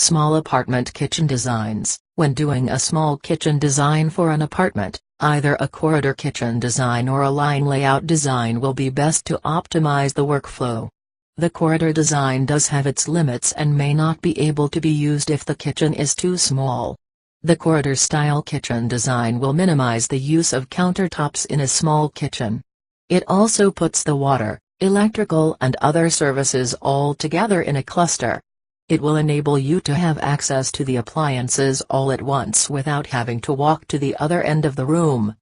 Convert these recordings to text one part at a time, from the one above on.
Small apartment kitchen designs. When doing a small kitchen design for an apartment, either a corridor kitchen design or a line layout design will be best to optimize the workflow. The corridor design does have its limits and may not be able to be used if the kitchen is too small. The corridor-style kitchen design will minimize the use of countertops in a small kitchen. It also puts the water, electrical and other services all together in a cluster. It will enable you to have access to the appliances all at once without having to walk to the other end of the room.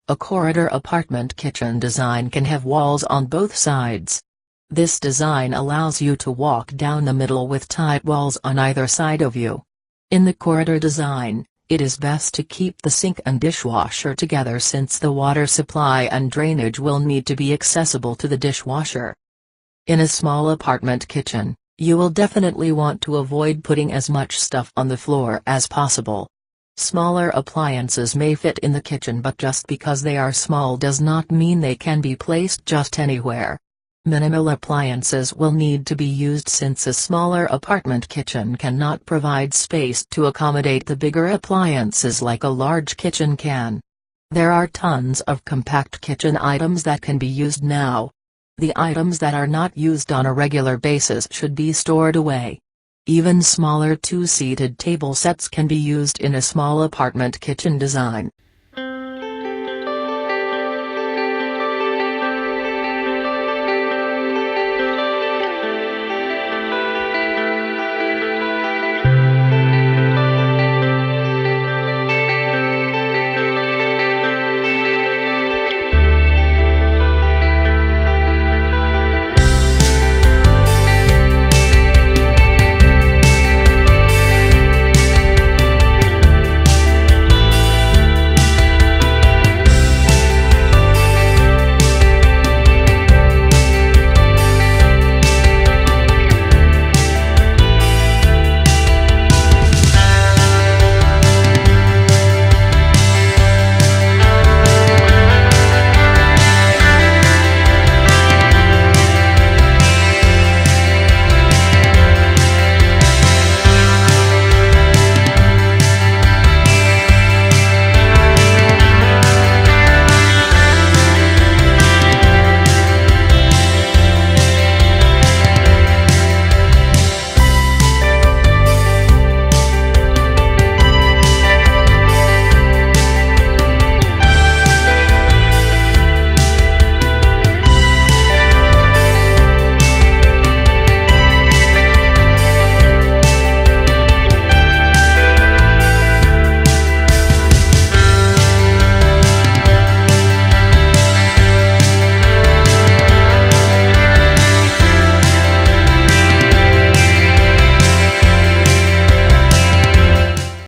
A corridor apartment kitchen design can have walls on both sides. This design allows you to walk down the middle with tight walls on either side of you. In the corridor design, it is best to keep the sink and dishwasher together since the water supply and drainage will need to be accessible to the dishwasher. In a small apartment kitchen, you will definitely want to avoid putting as much stuff on the floor as possible. Smaller appliances may fit in the kitchen, but just because they are small does not mean they can be placed just anywhere. Minimal appliances will need to be used since a smaller apartment kitchen cannot provide space to accommodate the bigger appliances like a large kitchen can. There are tons of compact kitchen items that can be used now. The items that are not used on a regular basis should be stored away. Even smaller two-seated table sets can be used in a small apartment kitchen design.